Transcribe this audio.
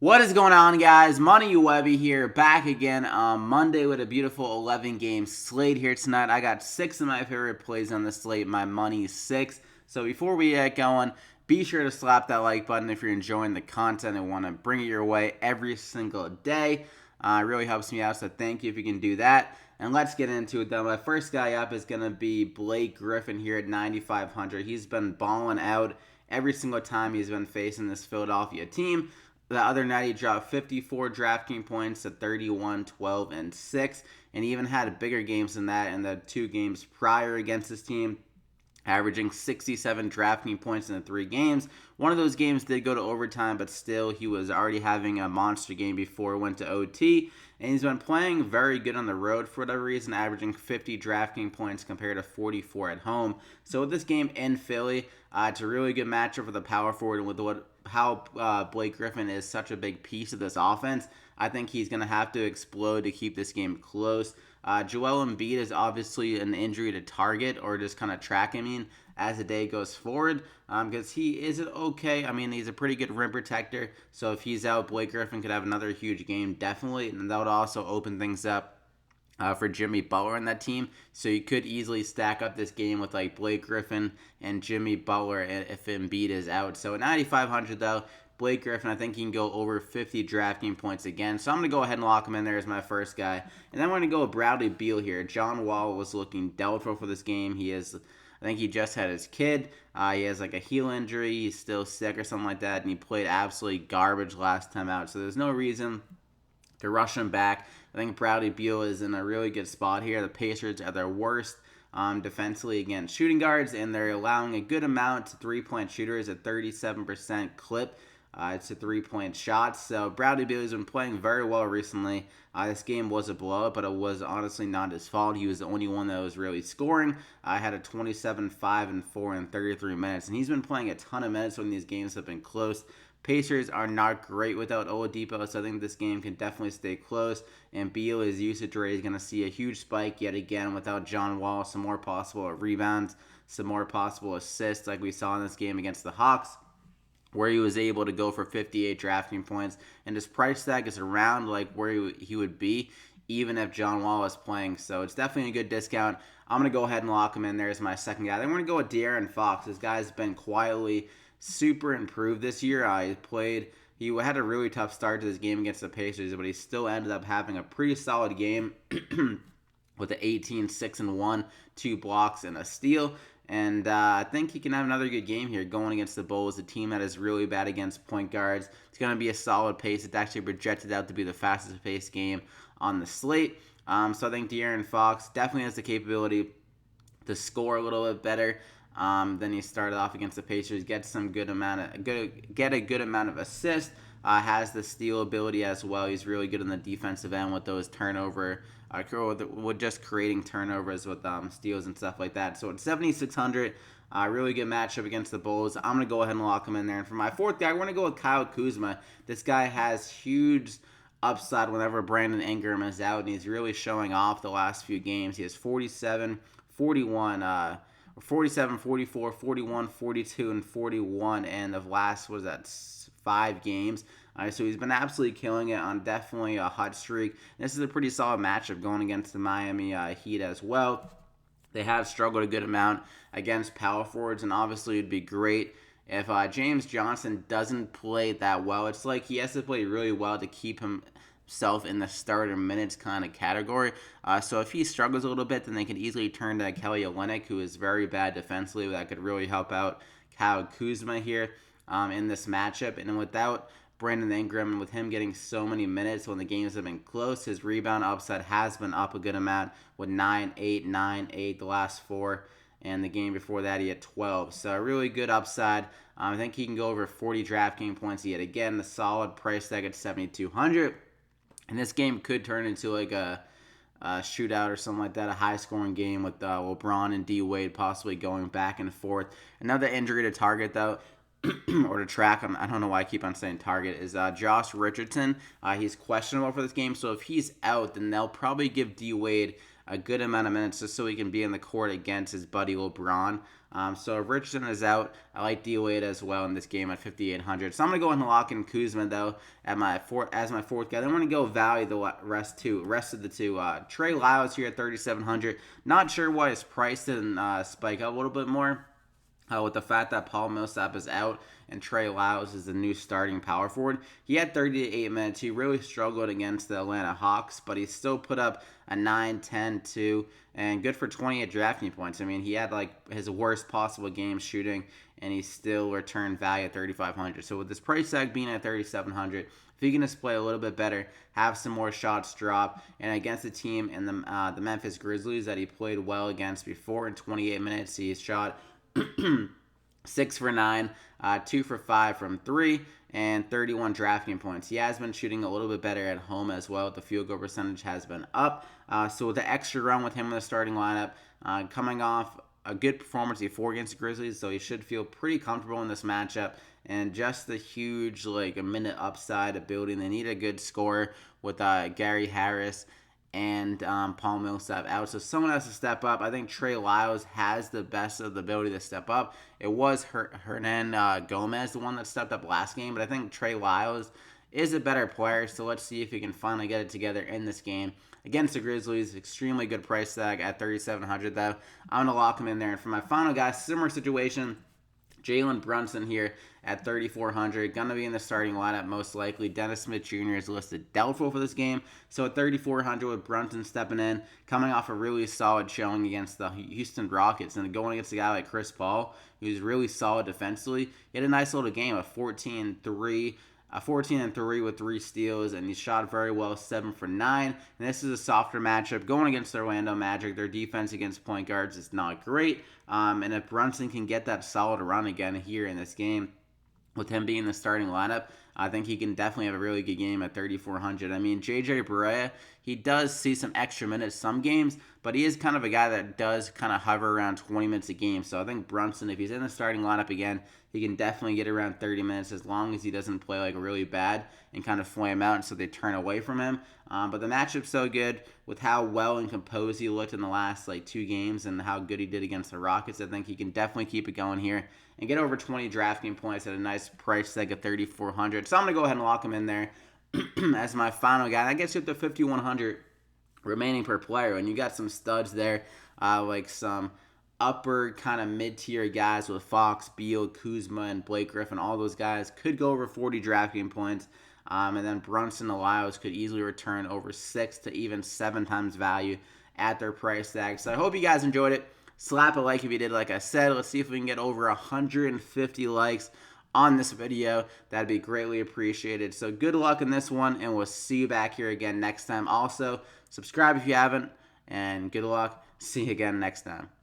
What is going on, guys? Money Webby here, back again on Monday with a beautiful 11-game slate here tonight. I got 6 of my favorite plays on the slate. My money is 6. So before we get going, be sure to slap that like button if you're enjoying the content and want to bring it your way every single day. It really helps me out, so thank you if you can do that. And let's get into it, though. My first guy up is going to be Blake Griffin here at 9,500. He's been balling out every single time he's been facing this Philadelphia team. The other night, he dropped 54 DraftKings points to 31, 12, and 6, and he even had bigger games than that in the 2 games prior against his team, averaging 67 DraftKings points in the 3 games. One of those games did go to overtime, but still, he was already having a monster game before it went to OT, and he's been playing very good on the road for whatever reason, averaging 50 DraftKings points compared to 44 at home. So with this game in Philly, it's a really good matchup for the power forward, and with how Blake Griffin is such a big piece of this offense, I think he's going to have to explode to keep this game close. Joel Embiid is obviously an injury to target or just kind of track him as the day goes forward, because he is okay. I mean, he's a pretty good rim protector, so if he's out, Blake Griffin could have another huge game, definitely, and that would also open things up for Jimmy Butler in that team. So you could easily stack up this game with like Blake Griffin and Jimmy Butler if Embiid is out. So at 9,500 though, Blake Griffin, I think he can go over 50 DraftKings points again. So I'm going to go ahead and lock him in there as my first guy. And then we're going to go with Bradley Beal here. John Wall was looking doubtful for this game. I think he just had his kid. He has like a heel injury. He's still sick or something like that. And he played absolutely garbage last time out. So there's no reason to rush him back. I think Bradley Beal is in a really good spot here. The Pacers are their worst defensively against shooting guards, and they're allowing a good amount to three-point shooters at 37% clip. It's a three-point shot. So Bradley Beal has been playing very well recently. This game was a blowout, but it was honestly not his fault. He was the only one that was really scoring. I had a 27, 5, and 4 in 33 minutes, and he's been playing a ton of minutes when these games have been close. Pacers are not great without Oladipo, so I think this game can definitely stay close. And Beal, his usage rate is going to see a huge spike yet again without John Wall. Some more possible rebounds, some more possible assists like we saw in this game against the Hawks, where he was able to go for 58 DraftKings points. And his price tag is around like where he would be even if John Wall is playing. So it's definitely a good discount. I'm going to go ahead and lock him in there as my second guy. Then we're going to go with DeAaron Fox. This guy's been quietly super improved this year. He had a really tough start to this game against the Pacers, but he still ended up having a pretty solid game with the 18, 6, and 1, 2 blocks, and a steal. And I think he can have another good game here going against the Bulls, a team that is really bad against point guards. It's going to be a solid pace. It's actually projected out to be the fastest paced game on the slate. So I think De'Aaron Fox definitely has the capability to score a little bit better. Then he started off against the Pacers, get a good amount of assists, has the steal ability as well. He's really good on the defensive end with those with just creating turnovers with steals and stuff like that. So it's 7,600, really good matchup against the Bulls. I'm gonna go ahead and lock him in there. And for my fourth guy, we're gonna go with Kyle Kuzma. This guy has huge upside whenever Brandon Ingram is out, and he's really showing off the last few games. He has 47, 41. 47, 44, 41, 42, and 41, and the last was at 5 games. So he's been absolutely killing it on definitely a hot streak. This is a pretty solid matchup going against the Miami Heat as well. They have struggled a good amount against power forwards, and obviously it'd be great if James Johnson doesn't play that well. It's like he has to play really well to keep himself in the starter minutes kind of category. So if he struggles a little bit, then they can easily turn to Kelly Olynyk, who is very bad defensively. That could really help out Kyle Kuzma here in this matchup. And without Brandon Ingram, and with him getting so many minutes when the games have been close, his rebound upside has been up a good amount with 9, 8, 9, 8 the last 4. And the game before that, he had 12. So a really good upside. I think he can go over 40 DraftKings points yet again. The solid price tag at 7,200. And this game could turn into like a shootout or something like that, a high-scoring game with LeBron and D. Wade possibly going back and forth. Another injury to target, though, or to track, I don't know why I keep on saying target, is Josh Richardson. He's questionable for this game, so if he's out, then they'll probably give D. Wade a good amount of minutes just so he can be in the court against his buddy LeBron. So if Richardson is out, I like D-Wade as well in this game at 5,800. So I'm going to go ahead and lock in Kuzma, though, as my fourth guy. Then I'm going to go value the rest of the two. Trey Lyles here at 3,700. Not sure why his price didn't spike up a little bit more. With the fact that Paul Millsap is out and Trey Lyles is the new starting power forward. He had 38 minutes. He really struggled against the Atlanta Hawks, but he still put up a 9, 10, 2, and good for 28 drafting points. I mean, he had like his worst possible game shooting, and he still returned value at 3,500. So with this price tag being at 3,700, if he can just play a little bit better, have some more shots drop, and against the team in the Memphis Grizzlies that he played well against before in 28 minutes, he shot 6 for 9, 2 for 5 from 3, and 31 drafting points. He has been shooting a little bit better at home as well. The field goal percentage has been up. So with the extra run with him in the starting lineup, coming off a good performance before against the Grizzlies, so he should feel pretty comfortable in this matchup. And just the huge, like, a minute upside ability. They need a good scorer with Gary Harris and Paul Millsap out. So someone has to step up. I think Trey Lyles has the best of the ability to step up. It was Hernan Gomez, the one that stepped up last game, but I think Trey Lyles is a better player. So let's see if he can finally get it together in this game against the Grizzlies. Extremely good price tag at 3,700 though. I'm going to lock him in there. And for my final guy, similar situation, Jalen Brunson here at 3,400. Going to be in the starting lineup most likely. Dennis Smith Jr. is listed doubtful for this game. So at 3,400 with Brunson stepping in, coming off a really solid showing against the Houston Rockets and going against a guy like Chris Paul, who's really solid defensively. He had a nice little game of 14-3. 14-3 with 3 steals, and he shot very well, 7 for 9. And this is a softer matchup going against the Orlando Magic. Their defense against point guards is not great. And if Brunson can get that solid run again here in this game, with him being the starting lineup, I think he can definitely have a really good game at 3,400. I mean, JJ Barea, he does see some extra minutes some games, but he is kind of a guy that does kind of hover around 20 minutes a game. So I think Brunson, if he's in the starting lineup again, he can definitely get around 30 minutes as long as he doesn't play like really bad and kind of flame out, and so they turn away from him. But the matchup's so good with how well and composed he looked in the last like 2 games and how good he did against the Rockets. I think he can definitely keep it going here and get over 20 drafting points at a nice price tag of 3,400. So I'm going to go ahead and lock him in there as my final guy. That gets you up to 5,100 remaining per player. And you got some studs there, like some upper kind of mid-tier guys with Fox, Beal, Kuzma, and Blake Griffin. All those guys could go over 40 drafting points. And then Brunson and Lyles could easily return over 6 to even 7 times value at their price tag. So I hope you guys enjoyed it. Slap a like if you did. Like I said, let's see if we can get over 150 likes on this video. That'd be greatly appreciated. So good luck in this one, and we'll see you back here again next time. Also, subscribe if you haven't, and good luck. See you again next time.